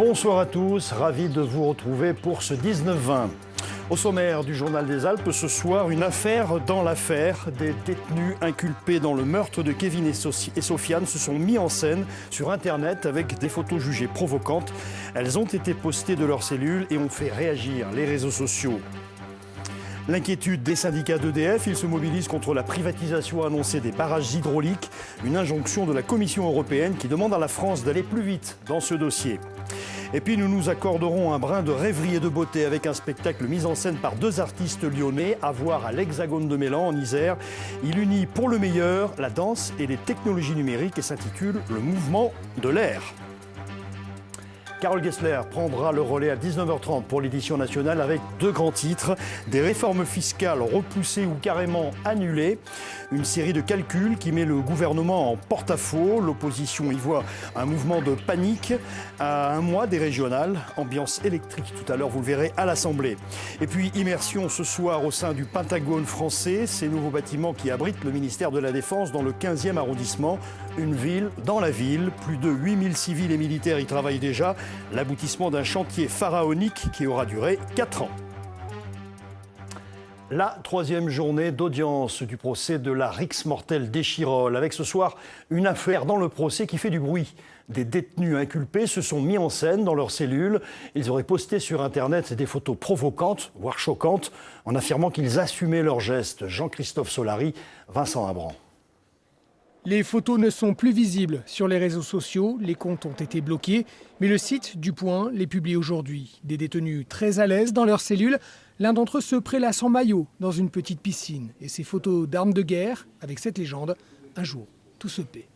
Bonsoir à tous, ravi de vous retrouver pour ce 19-20. Au sommaire du Journal des Alpes, ce soir, une affaire dans l'affaire. Des détenus inculpés dans le meurtre de Kevin et Sofiane se sont mis en scène sur Internet avec des photos jugées provocantes. Elles ont été postées de leurs cellules et ont fait réagir les réseaux sociaux. L'inquiétude des syndicats d'EDF, ils se mobilisent contre la privatisation annoncée des barrages hydrauliques, une injonction de la Commission européenne qui demande à la France d'aller plus vite dans ce dossier. Et puis nous nous accorderons un brin de rêverie et de beauté avec un spectacle mis en scène par deux artistes lyonnais à voir à l'Hexagone de Mélan en Isère. Il unit pour le meilleur la danse et les technologies numériques et s'intitule « Le mouvement de l'air ». Carole Gessler prendra le relais à 19h30 pour l'édition nationale avec deux grands titres, des réformes fiscales repoussées ou carrément annulées, une série de calculs qui met le gouvernement en porte-à-faux. L'opposition y voit un mouvement de panique à un mois des régionales, ambiance électrique tout à l'heure, vous le verrez à l'Assemblée. Et puis immersion ce soir au sein du Pentagone français, ces nouveaux bâtiments qui abritent le ministère de la Défense dans le 15e arrondissement, une ville dans la ville, plus de 8000 civils et militaires y travaillent déjà. L'aboutissement d'un chantier pharaonique qui aura duré 4 ans. La troisième journée d'audience du procès de la rixe mortelle d'Échirolles, avec ce soir une affaire dans le procès qui fait du bruit. Des détenus inculpés se sont mis en scène dans leurs cellules. Ils auraient posté sur Internet des photos provocantes, voire choquantes, en affirmant qu'ils assumaient leurs gestes. Jean-Christophe Solari, Vincent Abran. Les photos ne sont plus visibles sur les réseaux sociaux, les comptes ont été bloqués, mais le site du Point les publie aujourd'hui. Des détenus très à l'aise dans leurs cellules, l'un d'entre eux se prélasse en maillot dans une petite piscine. Et ces photos d'armes de guerre, avec cette légende, un jour, tout se paie.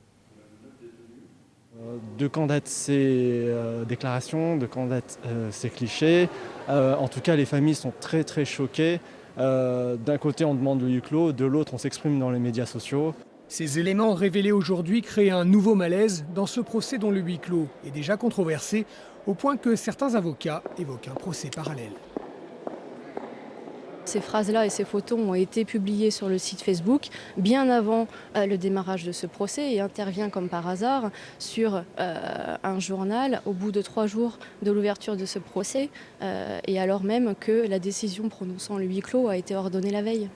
De quand datent ces déclarations, de quand datent ces clichés. En tout cas, les familles sont très très choquées. D'un côté, on demande le huis clos, de l'autre, on s'exprime dans les médias sociaux. Ces éléments révélés aujourd'hui créent un nouveau malaise dans ce procès dont le huis clos est déjà controversé, au point que certains avocats évoquent un procès parallèle. Ces phrases-là et ces photos ont été publiées sur le site Facebook bien avant le démarrage de ce procès et intervient comme par hasard sur un journal au bout de 3 jours de l'ouverture de ce procès et alors même que la décision prononçant le huis clos a été ordonnée la veille.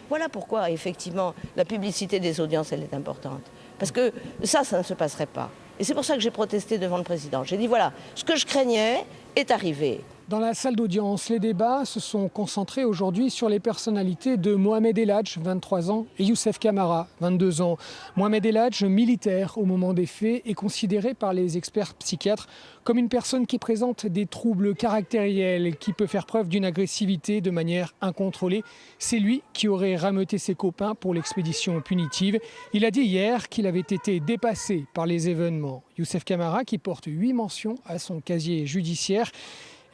Voilà pourquoi, effectivement, la publicité des audiences, elle est importante. Parce que ça ne se passerait pas. Et c'est pour ça que j'ai protesté devant le président. J'ai dit, voilà, ce que je craignais est arrivé. Dans la salle d'audience, les débats se sont concentrés aujourd'hui sur les personnalités de Mohamed El Hadj, 23 ans, et Youssef Camara, 22 ans. Mohamed El Hadj, militaire au moment des faits, est considéré par les experts psychiatres comme une personne qui présente des troubles caractériels, qui peut faire preuve d'une agressivité de manière incontrôlée. C'est lui qui aurait rameuté ses copains pour l'expédition punitive. Il a dit hier qu'il avait été dépassé par les événements. Youssef Camara, qui porte 8 mentions à son casier judiciaire,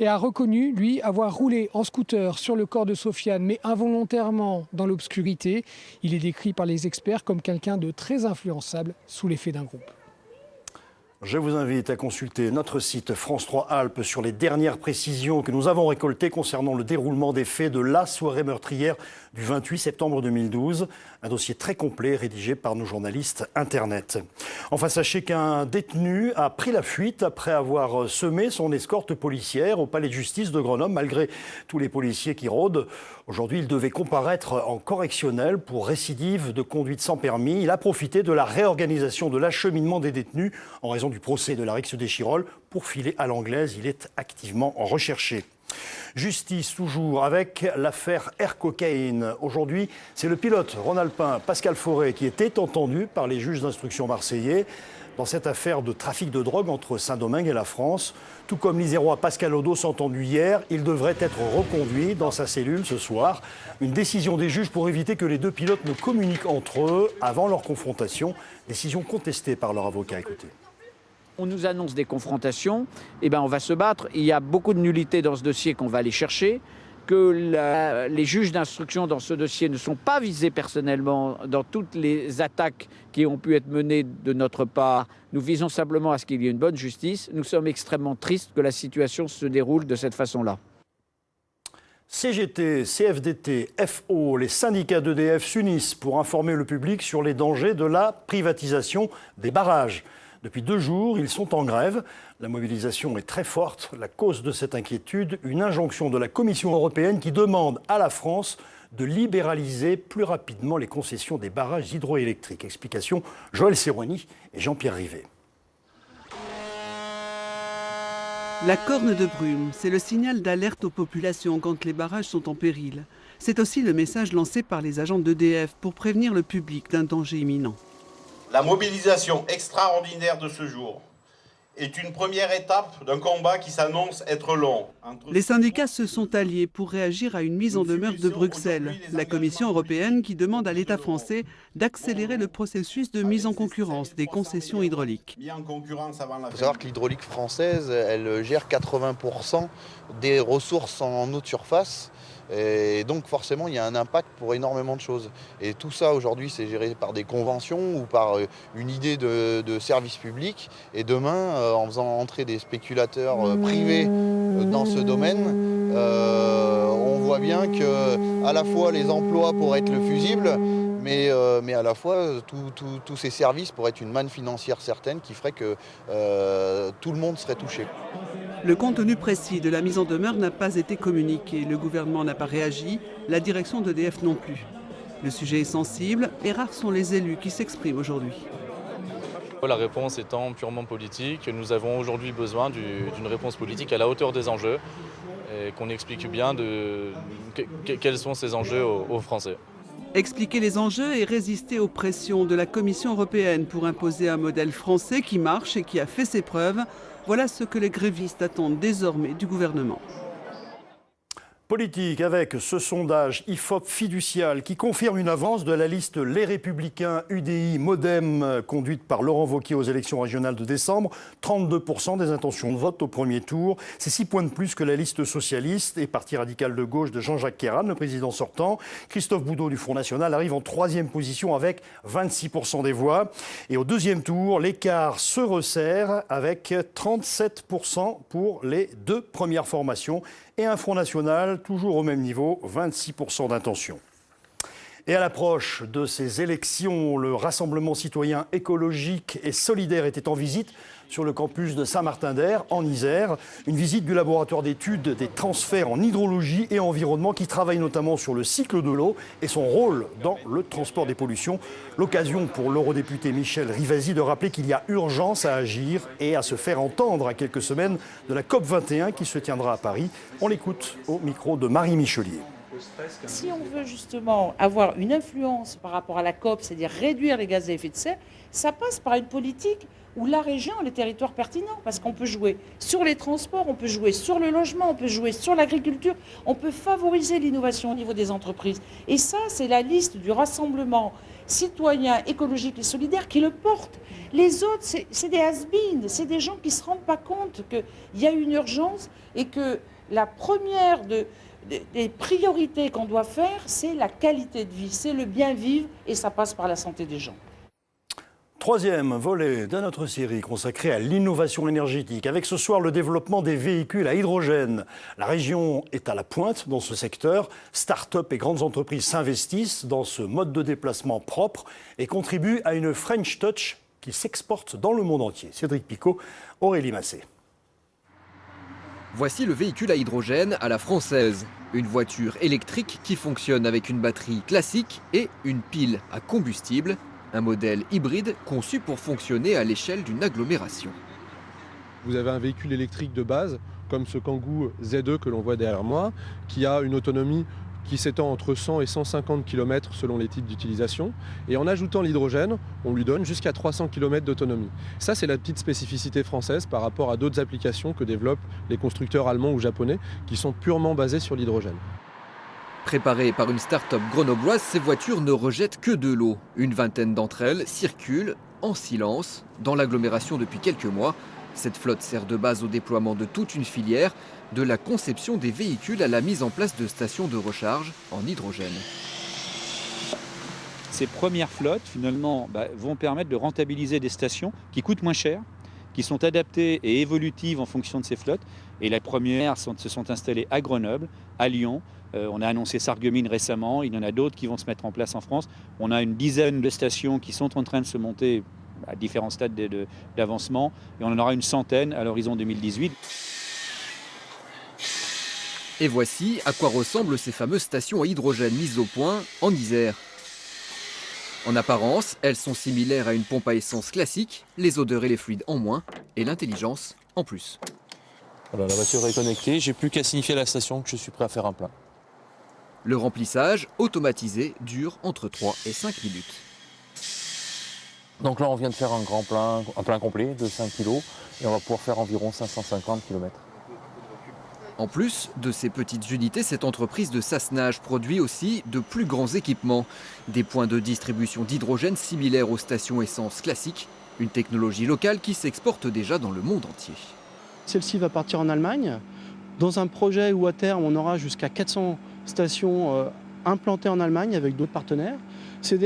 et a reconnu, lui, avoir roulé en scooter sur le corps de Sofiane, mais involontairement dans l'obscurité. Il est décrit par les experts comme quelqu'un de très influençable sous l'effet d'un groupe. Je vous invite à consulter notre site France 3 Alpes sur les dernières précisions que nous avons récoltées concernant le déroulement des faits de la soirée meurtrière du 28 septembre 2012. Un dossier très complet rédigé par nos journalistes Internet. Enfin, sachez qu'un détenu a pris la fuite après avoir semé son escorte policière au palais de justice de Grenoble, malgré tous les policiers qui rôdent. Aujourd'hui, il devait comparaître en correctionnel pour récidive de conduite sans permis. Il a profité de la réorganisation de l'acheminement des détenus en raison du procès de la rixe d'Échirolles pour filer à l'anglaise. Il est activement recherché. Justice toujours avec l'affaire Air Cocaine. Aujourd'hui, c'est le pilote rhône-alpin Pascal Fauré qui était entendu par les juges d'instruction marseillais dans cette affaire de trafic de drogue entre Saint-Domingue et la France. Tout comme l'Isérois Pascal Odos entendu hier, il devrait être reconduit dans sa cellule ce soir. Une décision des juges pour éviter que les deux pilotes ne communiquent entre eux avant leur confrontation. Décision contestée par leur avocat. Écoutez. On nous annonce des confrontations, et on va se battre. Il y a beaucoup de nullités dans ce dossier qu'on va aller chercher, que les juges d'instruction dans ce dossier ne sont pas visés personnellement dans toutes les attaques qui ont pu être menées de notre part. Nous visons simplement à ce qu'il y ait une bonne justice. Nous sommes extrêmement tristes que la situation se déroule de cette façon-là. CGT, CFDT, FO, les syndicats d'EDF s'unissent pour informer le public sur les dangers de la privatisation des barrages. Depuis 2 jours, ils sont en grève. La mobilisation est très forte. La cause de cette inquiétude, une injonction de la Commission européenne qui demande à la France de libéraliser plus rapidement les concessions des barrages hydroélectriques. Explication Joël Serrouani et Jean-Pierre Rivet. La corne de brume, c'est le signal d'alerte aux populations quand les barrages sont en péril. C'est aussi le message lancé par les agents d'EDF pour prévenir le public d'un danger imminent. La mobilisation extraordinaire de ce jour est une première étape d'un combat qui s'annonce être long. Les syndicats se sont alliés pour réagir à une mise en demeure de Bruxelles, la Commission européenne qui demande à l'État français d'accélérer le processus de mise en concurrence des concessions hydrauliques. Il faut savoir que l'hydraulique française, elle gère 80% des ressources en eau de surface. Et donc forcément, il y a un impact pour énormément de choses. Et tout ça, aujourd'hui, c'est géré par des conventions ou par une idée de service public. Et demain, en faisant entrer des spéculateurs privés dans ce domaine, on voit bien que à la fois les emplois pourraient être le fusible, mais à la fois tous ces services pourraient être une manne financière certaine qui ferait que tout le monde serait touché. Le contenu précis de la mise en demeure n'a pas été communiqué. Le gouvernement n'a pas réagi, la direction d'EDF non plus. Le sujet est sensible et rares sont les élus qui s'expriment aujourd'hui. La réponse étant purement politique, nous avons aujourd'hui besoin d'une réponse politique à la hauteur des enjeux et qu'on explique bien quels sont ces enjeux aux Français. Expliquer les enjeux et résister aux pressions de la Commission européenne pour imposer un modèle français qui marche et qui a fait ses preuves. Voilà ce que les grévistes attendent désormais du gouvernement. Politique avec ce sondage IFOP fiducial qui confirme une avance de la liste Les Républicains UDI Modem conduite par Laurent Wauquiez aux élections régionales de décembre. 32% des intentions de vote au premier tour. C'est 6 points de plus que la liste socialiste et Parti radical de gauche de Jean-Jacques Kéran, le président sortant. Christophe Boudot du Front National arrive en 3e position avec 26% des voix. Et au 2e tour, l'écart se resserre avec 37% pour les 2 premières formations. Et un Front National, toujours au même niveau, 26% d'intention. Et à l'approche de ces élections, le Rassemblement citoyen écologique et solidaire était en visite sur le campus de Saint-Martin-d'Air, en Isère. Une visite du laboratoire d'études des transferts en hydrologie et environnement qui travaille notamment sur le cycle de l'eau et son rôle dans le transport des pollutions. L'occasion pour l'eurodéputé Michel Rivasi de rappeler qu'il y a urgence à agir et à se faire entendre à quelques semaines de la COP21 qui se tiendra à Paris. On l'écoute au micro de Marie Michelier. Si on veut justement avoir une influence par rapport à la COP, c'est-à-dire réduire les gaz à effet de serre, ça passe par une politique où la région a les territoires pertinents, parce qu'on peut jouer sur les transports, on peut jouer sur le logement, on peut jouer sur l'agriculture, on peut favoriser l'innovation au niveau des entreprises. Et ça, c'est la liste du Rassemblement citoyen, écologique et solidaire qui le porte. Les autres, c'est des has-been, c'est des gens qui ne se rendent pas compte qu'il y a une urgence et que la première des priorités qu'on doit faire, c'est la qualité de vie, c'est le bien vivre et ça passe par la santé des gens. 3e volet de notre série consacrée à l'innovation énergétique, avec ce soir le développement des véhicules à hydrogène. La région est à la pointe dans ce secteur. Start-up et grandes entreprises s'investissent dans ce mode de déplacement propre et contribuent à une French Touch qui s'exporte dans le monde entier. Cédric Picot, Aurélie Massé. Voici le véhicule à hydrogène à la française. Une voiture électrique qui fonctionne avec une batterie classique et une pile à combustible. Un modèle hybride conçu pour fonctionner à l'échelle d'une agglomération. Vous avez un véhicule électrique de base, comme ce Kangoo Z2 que l'on voit derrière moi, qui a une autonomie qui s'étend entre 100 et 150 km selon les types d'utilisation. Et en ajoutant l'hydrogène, on lui donne jusqu'à 300 km d'autonomie. Ça, c'est la petite spécificité française par rapport à d'autres applications que développent les constructeurs allemands ou japonais qui sont purement basés sur l'hydrogène. Préparées par une start-up grenobloise, ces voitures ne rejettent que de l'eau. Une vingtaine d'entre elles circulent en silence dans l'agglomération depuis quelques mois. Cette flotte sert de base au déploiement de toute une filière, de la conception des véhicules à la mise en place de stations de recharge en hydrogène. Ces premières flottes, finalement, vont permettre de rentabiliser des stations qui coûtent moins cher, qui sont adaptées et évolutives en fonction de ces flottes. Et les premières se sont installées à Grenoble, à Lyon. On a annoncé Sarreguemines récemment, il y en a d'autres qui vont se mettre en place en France. On a une dizaine de stations qui sont en train de se monter à différents stades d'avancement, et on en aura une centaine à l'horizon 2018. Et voici à quoi ressemblent ces fameuses stations à hydrogène mises au point en Isère. En apparence, elles sont similaires à une pompe à essence classique, les odeurs et les fluides en moins, et l'intelligence en plus. Voilà, la voiture est connectée, j'ai plus qu'à signifier à la station que je suis prêt à faire un plein. Le remplissage, automatisé, dure entre 3 et 5 minutes. Donc là, on vient de faire un plein complet de 5 kg, et on va pouvoir faire environ 550 km. En plus de ces petites unités, cette entreprise de Sassenage produit aussi de plus grands équipements. Des points de distribution d'hydrogène similaires aux stations essence classiques. Une technologie locale qui s'exporte déjà dans le monde entier. Celle-ci va partir en Allemagne, dans un projet où à terme on aura jusqu'à 400 stations implantées en Allemagne avec d'autres partenaires.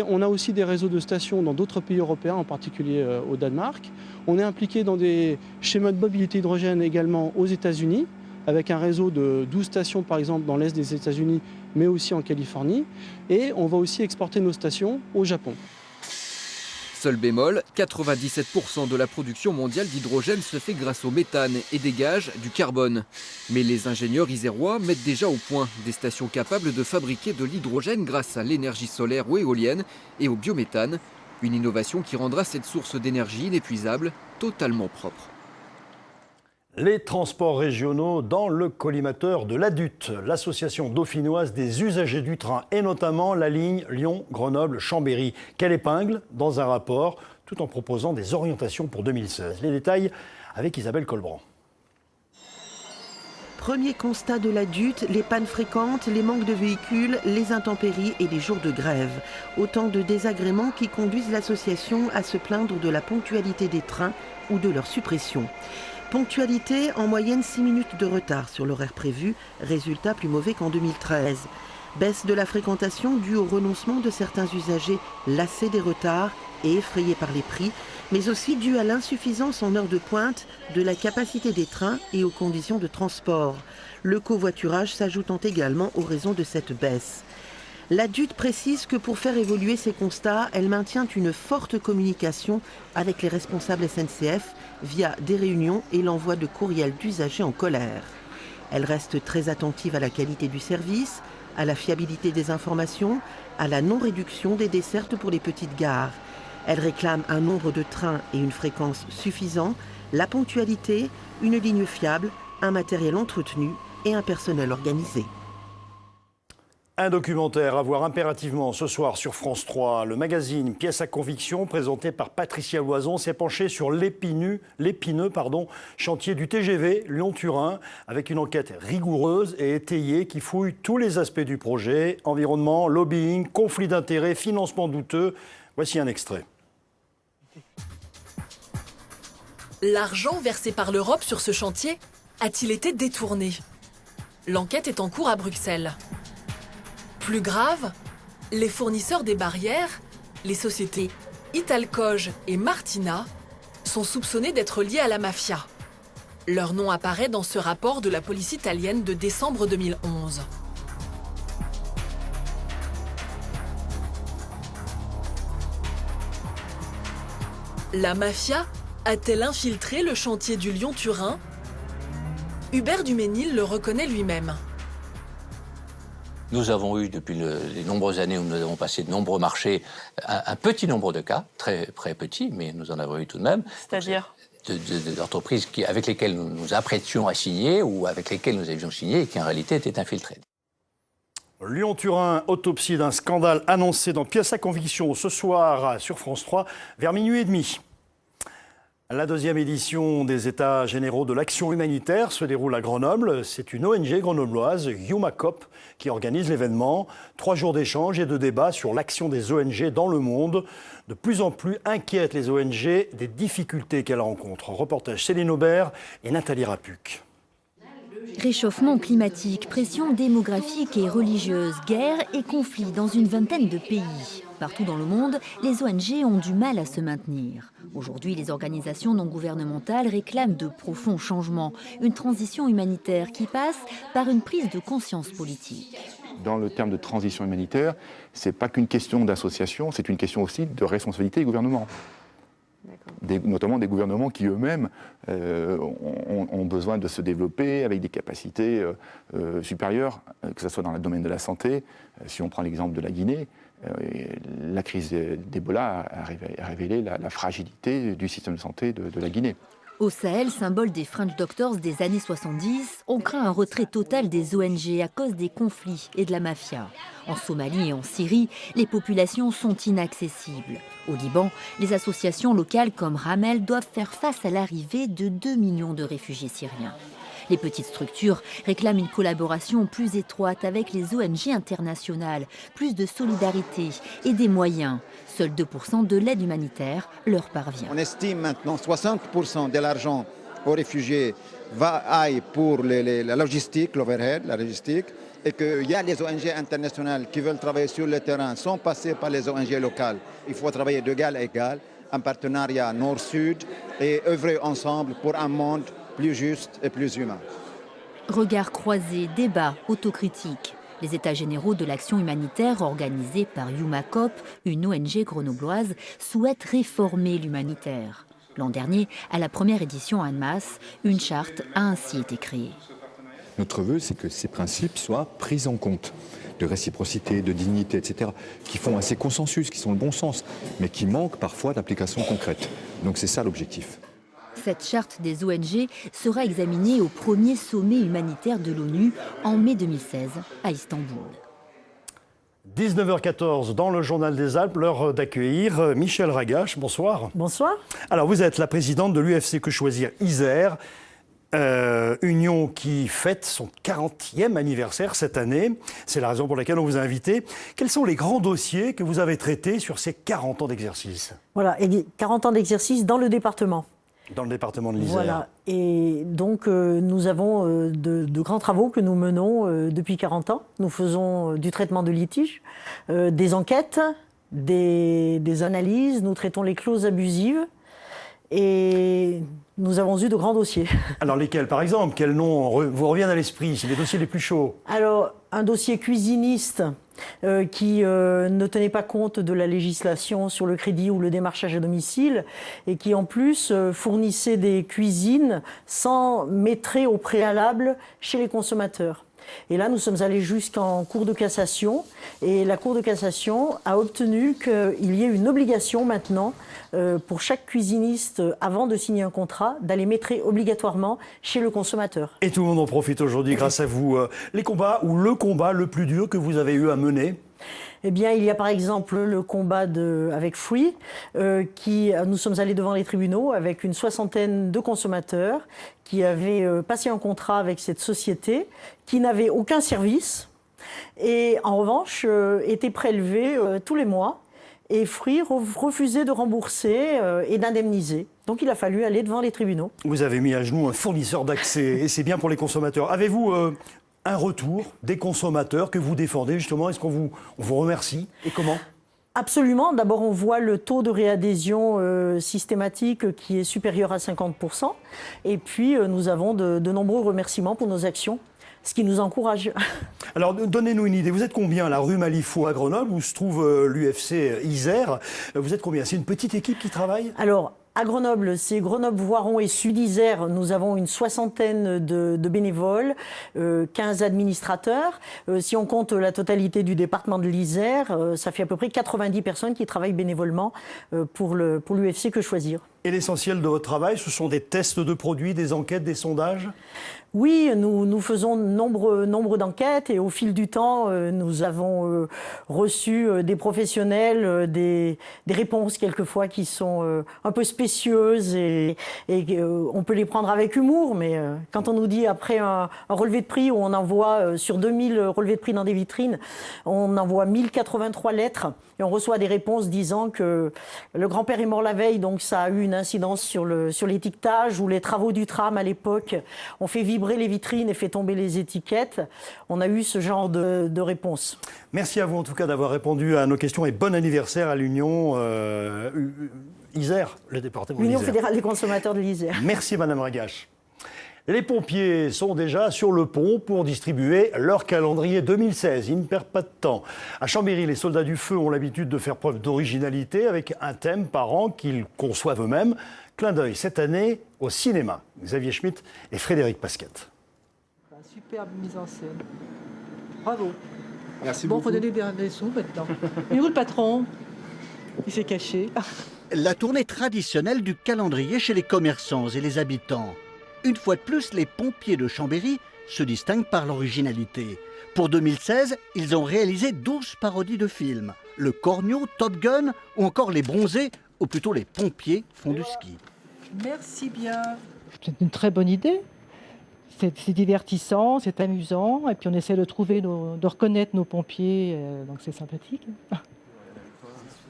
On a aussi des réseaux de stations dans d'autres pays européens, en particulier au Danemark. On est impliqué dans des schémas de mobilité hydrogène également aux États-Unis, avec un réseau de 12 stations par exemple dans l'est des États-Unis, mais aussi en Californie. Et on va aussi exporter nos stations au Japon. Seul bémol, 97% de la production mondiale d'hydrogène se fait grâce au méthane et dégage du carbone. Mais les ingénieurs isérois mettent déjà au point des stations capables de fabriquer de l'hydrogène grâce à l'énergie solaire ou éolienne et au biométhane. Une innovation qui rendra cette source d'énergie inépuisable totalement propre. Les transports régionaux dans le collimateur de l'ADUT, l'association dauphinoise des usagers du train, et notamment la ligne Lyon-Grenoble-Chambéry, qu'elle épingle dans un rapport, tout en proposant des orientations pour 2016. Les détails avec Isabelle Colbrand. Premier constat de l'ADUT, les pannes fréquentes, les manques de véhicules, les intempéries et les jours de grève. Autant de désagréments qui conduisent l'association à se plaindre de la ponctualité des trains ou de leur suppression. Ponctualité, en moyenne 6 minutes de retard sur l'horaire prévu, résultat plus mauvais qu'en 2013. Baisse de la fréquentation due au renoncement de certains usagers lassés des retards et effrayés par les prix, mais aussi due à l'insuffisance en heure de pointe de la capacité des trains et aux conditions de transport. Le covoiturage s'ajoutant également aux raisons de cette baisse. L'ADUT précise que pour faire évoluer ces constats, elle maintient une forte communication avec les responsables SNCF via des réunions et l'envoi de courriels d'usagers en colère. Elle reste très attentive à la qualité du service, à la fiabilité des informations, à la non-réduction des dessertes pour les petites gares. Elle réclame un nombre de trains et une fréquence suffisant, la ponctualité, une ligne fiable, un matériel entretenu et un personnel organisé. Un documentaire à voir impérativement ce soir sur France 3. Le magazine Pièces à conviction, présenté par Patricia Loison, s'est penché sur l'épineux chantier du TGV Lyon-Turin, avec une enquête rigoureuse et étayée qui fouille tous les aspects du projet, environnement, lobbying, conflit d'intérêts, financement douteux. Voici un extrait. L'argent versé par l'Europe sur ce chantier a-t-il été détourné? L'enquête est en cours à Bruxelles. Plus grave, les fournisseurs des barrières, les sociétés Italcoge et Martina, sont soupçonnés d'être liés à la mafia. Leur nom apparaît dans ce rapport de la police italienne de décembre 2011. La mafia a-t-elle infiltré le chantier du Lyon-Turin? Hubert Duménil le reconnaît lui-même. Nous avons eu, depuis les nombreuses années où nous avons passé de nombreux marchés, un petit nombre de cas, très, très petit, mais nous en avons eu tout de même. C'est-à-dire d'entreprises avec lesquelles nous nous apprêtions à signer ou avec lesquelles nous avions signé et qui en réalité étaient infiltrées. Lyon-Turin, autopsie d'un scandale annoncé dans Pièces à conviction ce soir sur France 3 vers minuit et demi. La deuxième édition des États généraux de l'action humanitaire se déroule à Grenoble. C'est une ONG grenobloise, Humacop, qui organise l'événement. 3 jours d'échanges et de débats sur l'action des ONG dans le monde. De plus en plus inquiètent les ONG des difficultés qu'elles rencontrent. Reportage Céline Aubert et Nathalie Rapuc. Réchauffement climatique, pression démographique et religieuse, guerre et conflits dans une vingtaine de pays. Partout dans le monde, les ONG ont du mal à se maintenir. Aujourd'hui, les organisations non gouvernementales réclament de profonds changements, une transition humanitaire qui passe par une prise de conscience politique. Dans le terme de transition humanitaire, ce n'est pas qu'une question d'association, c'est une question aussi de responsabilité du gouvernement. notamment des gouvernements qui eux-mêmes ont besoin de se développer avec des capacités supérieures, que ce soit dans le domaine de la santé. Si on prend l'exemple de la Guinée, la crise d'Ebola a révélé la fragilité du système de santé de la Guinée. Au Sahel, symbole des French Doctors des années 70, on craint un retrait total des ONG à cause des conflits et de la mafia. En Somalie et en Syrie, les populations sont inaccessibles. Au Liban, les associations locales comme Ramel doivent faire face à l'arrivée de 2 millions de réfugiés syriens. Les petites structures réclament une collaboration plus étroite avec les ONG internationales, plus de solidarité et des moyens. Seuls 2% de l'aide humanitaire leur parvient. On estime maintenant 60% de l'argent aux réfugiés aille pour la logistique, l'overhead, la logistique, et qu'il y a les ONG internationales qui veulent travailler sur le terrain sans passer par les ONG locales. Il faut travailler d'égal à égal, en partenariat nord-sud et œuvrer ensemble pour un monde plus juste et plus humain. Regards croisés, débats, autocritique. Les états généraux de l'action humanitaire organisés par Yumacop, une ONG grenobloise, souhaitent réformer l'humanitaire. L'an dernier, à la première édition à Annemasse, une charte a ainsi été créée. Notre vœu, c'est que ces principes soient pris en compte, de réciprocité, de dignité, etc., qui font assez consensus, qui sont le bon sens, mais qui manquent parfois d'application concrète. Donc c'est ça l'objectif. Cette charte des ONG sera examinée au premier sommet humanitaire de l'ONU en mai 2016 à Istanbul. 19h14 dans le Journal des Alpes, l'heure d'accueillir Michel Ragache. Bonsoir. Bonsoir. Alors vous êtes la présidente de l'UFC Que Choisir Isère, union qui fête son 40e anniversaire cette année. C'est la raison pour laquelle on vous a invité. Quels sont les grands dossiers que vous avez traités sur ces 40 ans d'exercice ? Voilà, et 40 ans d'exercice dans le département. Dans le département de l'Isère. Voilà, et donc nous avons de grands travaux que nous menons depuis 40 ans. Nous faisons du traitement de litiges, des enquêtes, des analyses, nous traitons les clauses abusives et nous avons eu de grands dossiers. Alors lesquels par exemple ? Quels noms vous reviennent à l'esprit ? C'est les dossiers les plus chauds. Alors un dossier cuisiniste qui ne tenait pas compte de la législation sur le crédit ou le démarchage à domicile et qui en plus fournissait des cuisines sans maîtrise au préalable chez les consommateurs. Et là, nous sommes allés jusqu'en Cour de cassation et la Cour de cassation a obtenu qu'il y ait une obligation maintenant pour chaque cuisiniste, avant de signer un contrat, d'aller maîtriser obligatoirement chez le consommateur. Et tout le monde en profite aujourd'hui grâce à vous. Les combats ou le combat le plus dur que vous avez eu à mener ? Eh bien, il y a par exemple le combat avec Free, nous sommes allés devant les tribunaux avec une 60aine de consommateurs qui avaient passé un contrat avec cette société, qui n'avait aucun service et en revanche étaient prélevés tous les mois. Et Free refusait de rembourser et d'indemniser. Donc il a fallu aller devant les tribunaux. Vous avez mis à genoux un fournisseur d'accès et c'est bien pour les consommateurs. Avez-vous un retour des consommateurs que vous défendez justement ? Est-ce qu'on vous remercie et comment ? Absolument. D'abord, on voit le taux de réadhésion systématique qui est supérieur à 50%. Et puis, nous avons de nombreux remerciements pour nos actions, ce qui nous encourage. Alors, donnez-nous une idée. Vous êtes combien, la rue Malifaux à Grenoble, où se trouve l'UFC Isère ? Vous êtes combien ? C'est une petite équipe qui travaille ? Alors, à Grenoble, c'est Grenoble, Voiron et Sud-Isère. Nous avons une 60aine de bénévoles, 15 administrateurs. Si on compte la totalité du département de l'Isère, ça fait à peu près 90 personnes qui travaillent bénévolement pour l'UFC Que Choisir. Et l'essentiel de votre travail, ce sont des tests de produits, des enquêtes, des sondages ? Oui, nous faisons nombre d'enquêtes et au fil du temps, nous avons reçu des professionnels, des réponses quelquefois qui sont un peu spécieuses et on peut les prendre avec humour, mais quand on nous dit après un relevé de prix où on envoie sur 2000 relevés de prix dans des vitrines, on envoie 1083 lettres et on reçoit des réponses disant que le grand-père est mort la veille, donc ça a eu une incidence sur l'étiquetage ou les travaux du tram à l'époque. On fait vibrer les vitrines et fait tomber les étiquettes. On a eu ce genre de réponse. Merci à vous en tout cas d'avoir répondu à nos questions et bon anniversaire à l'Union Isère, le département de l'Isère. L'Union fédérale des consommateurs de l'Isère. Merci Madame Ragache. Les pompiers sont déjà sur le pont pour distribuer leur calendrier 2016. Ils ne perdent pas de temps. À Chambéry, les soldats du feu ont l'habitude de faire preuve d'originalité avec un thème par an qu'ils conçoivent eux-mêmes. Clin d'œil cette année au cinéma. Xavier Schmitt et Frédéric Pasquette. Superbe mise en scène. Bravo. Merci beaucoup. Bon, faut donner des sous maintenant. Et où le patron? Il s'est caché. La tournée traditionnelle du calendrier chez les commerçants et les habitants. Une fois de plus, les pompiers de Chambéry se distinguent par l'originalité. Pour 2016, ils ont réalisé 12 parodies de films. Le Cornio, Top Gun ou encore Les Bronzés, ou plutôt les pompiers font du ski. Merci bien. C'est une très bonne idée. C'est divertissant, c'est amusant, et puis on essaie de reconnaître nos pompiers, donc c'est sympathique.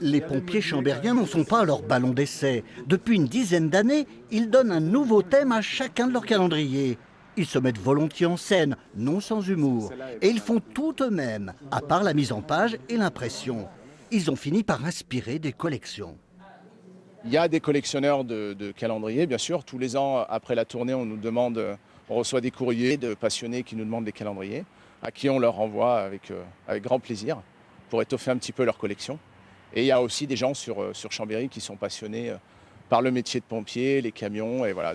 Les pompiers chambériens n'en sont pas à leur ballon d'essai. Depuis une dizaine d'années, ils donnent un nouveau thème à chacun de leurs calendriers. Ils se mettent volontiers en scène, non sans humour. Et ils font tout eux-mêmes, à part la mise en page et l'impression. Ils ont fini par inspirer des collections. Il y a des collectionneurs de calendriers, bien sûr. Tous les ans, après la tournée, on reçoit des courriers de passionnés qui nous demandent des calendriers, à qui on leur envoie avec grand plaisir pour étoffer un petit peu leur collection. Et il y a aussi des gens sur Chambéry qui sont passionnés par le métier de pompier, les camions, et voilà.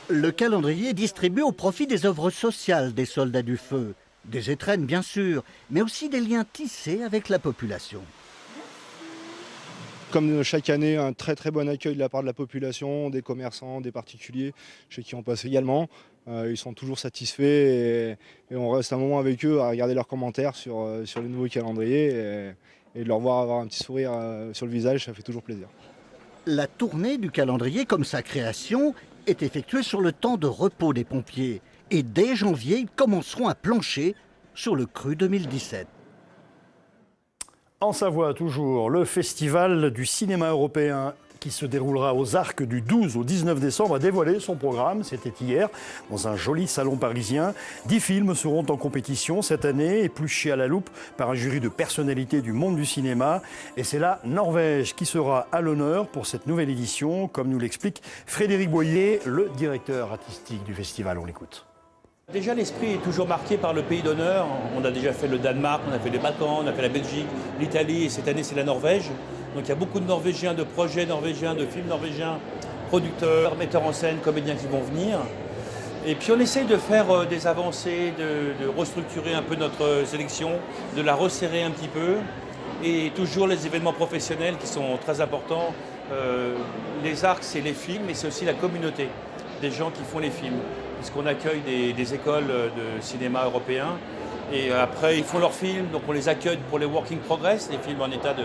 Le calendrier est distribué au profit des œuvres sociales des soldats du feu. Des étrennes, bien sûr, mais aussi des liens tissés avec la population. Comme chaque année, un très très bon accueil de la part de la population, des commerçants, des particuliers, chez qui on passe également. Ils sont toujours satisfaits et on reste un moment avec eux à regarder leurs commentaires sur les nouveaux calendriers et de leur voir avoir un petit sourire sur le visage, ça fait toujours plaisir. La tournée du calendrier, comme sa création, est effectuée sur le temps de repos des pompiers. Et dès janvier, ils commenceront à plancher sur le cru 2017. En Savoie, toujours, le festival du cinéma européen qui se déroulera aux Arcs du 12 au 19 décembre a dévoilé son programme, c'était hier, dans un joli salon parisien. 10 films seront en compétition cette année, épluchés à la loupe par un jury de personnalités du monde du cinéma. Et c'est la Norvège qui sera à l'honneur pour cette nouvelle édition, comme nous l'explique Frédéric Boyer, le directeur artistique du festival. On l'écoute. Déjà, l'esprit est toujours marqué par le pays d'honneur. On a déjà fait le Danemark, on a fait les Balkans, on a fait la Belgique, l'Italie, et cette année, c'est la Norvège. Donc il y a beaucoup de Norvégiens, de projets norvégiens, de films norvégiens, producteurs, metteurs en scène, comédiens qui vont venir. Et puis on essaye de faire des avancées, de restructurer un peu notre sélection, de la resserrer un petit peu. Et toujours les événements professionnels qui sont très importants. Les arcs, c'est les films, mais c'est aussi la communauté des gens qui font les films. Puisqu'on accueille des écoles de cinéma européens. Et après, ils font leurs films, donc on les accueille pour les working progress, les films en état de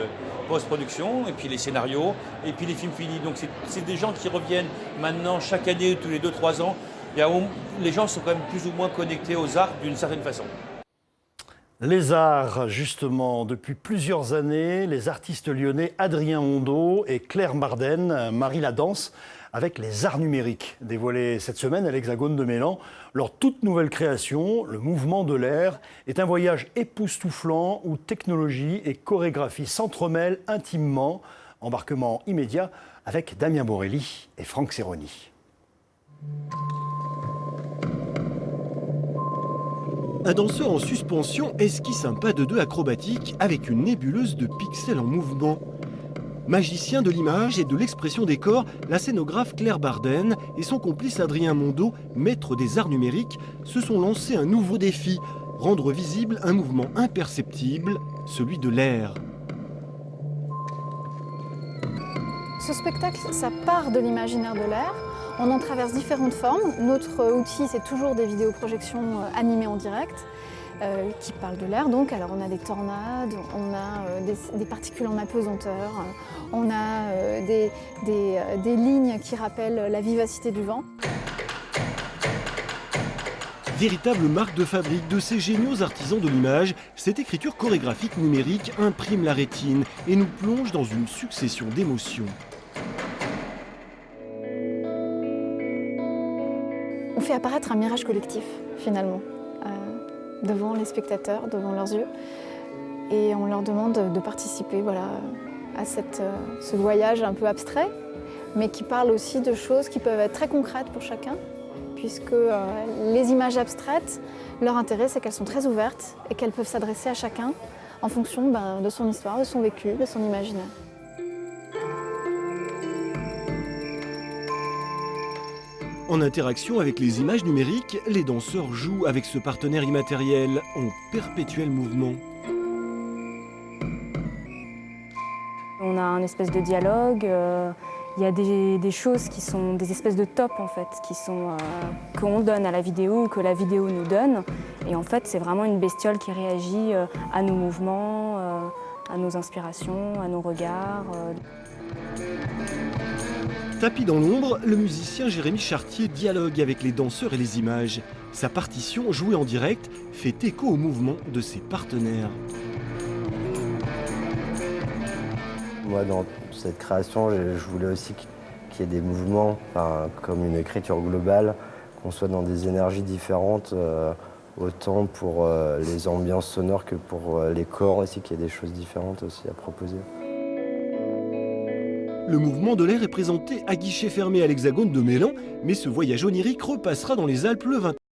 post-production, et puis les scénarios, et puis les films finis. Donc c'est des gens qui reviennent maintenant chaque année, tous les 2-3 ans. Les gens sont quand même plus ou moins connectés aux arts d'une certaine façon. Les arts, justement, depuis plusieurs années, les artistes lyonnais Adrien Mondeau et Claire Marden marient la danse avec les arts numériques. Dévoilés cette semaine à l'Hexagone de Mélan, leur toute nouvelle création, le mouvement de l'air, est un voyage époustouflant où technologie et chorégraphie s'entremêlent intimement. Embarquement immédiat avec Damien Borelli et Franck Serroni. Un danseur en suspension esquisse un pas de deux acrobatique avec une nébuleuse de pixels en mouvement. Magicien de l'image et de l'expression des corps, la scénographe Claire Marden et son complice Adrien Mondeau, maître des arts numériques, se sont lancés un nouveau défi, rendre visible un mouvement imperceptible, celui de l'air. Ce spectacle, ça part de l'imaginaire de l'air. On en traverse différentes formes. Notre outil, c'est toujours des vidéoprojections animées en direct. Qui parlent de l'air. Donc, alors on a des tornades, on a des particules en apesanteur, on a des lignes qui rappellent la vivacité du vent. Véritable marque de fabrique de ces géniaux artisans de l'image, cette écriture chorégraphique numérique imprime la rétine et nous plonge dans une succession d'émotions. On fait apparaître un mirage collectif, finalement. Devant les spectateurs, devant leurs yeux. Et on leur demande de participer à ce voyage un peu abstrait, mais qui parle aussi de choses qui peuvent être très concrètes pour chacun puisque les images abstraites, leur intérêt c'est qu'elles sont très ouvertes et qu'elles peuvent s'adresser à chacun en fonction de son histoire, de son vécu, de son imaginaire. En interaction avec les images numériques, les danseurs jouent avec ce partenaire immatériel en perpétuel mouvement. On a un espèce de dialogue, il y a des choses qui sont des espèces de tops en fait, qu'on donne à la vidéo ou que la vidéo nous donne. Et en fait, c'est vraiment une bestiole qui réagit à nos mouvements, à nos inspirations, à nos regards. Tapis dans l'ombre, le musicien Jérémy Chartier dialogue avec les danseurs et les images. Sa partition, jouée en direct, fait écho au mouvement de ses partenaires. Moi, dans cette création, je voulais aussi qu'il y ait des mouvements, comme une écriture globale, qu'on soit dans des énergies différentes, autant pour les ambiances sonores que pour les corps aussi, qu'il y ait des choses différentes aussi à proposer. Le mouvement de l'air est présenté à guichet fermé à l'Hexagone de Mélan, mais ce voyage onirique repassera dans les Alpes le 20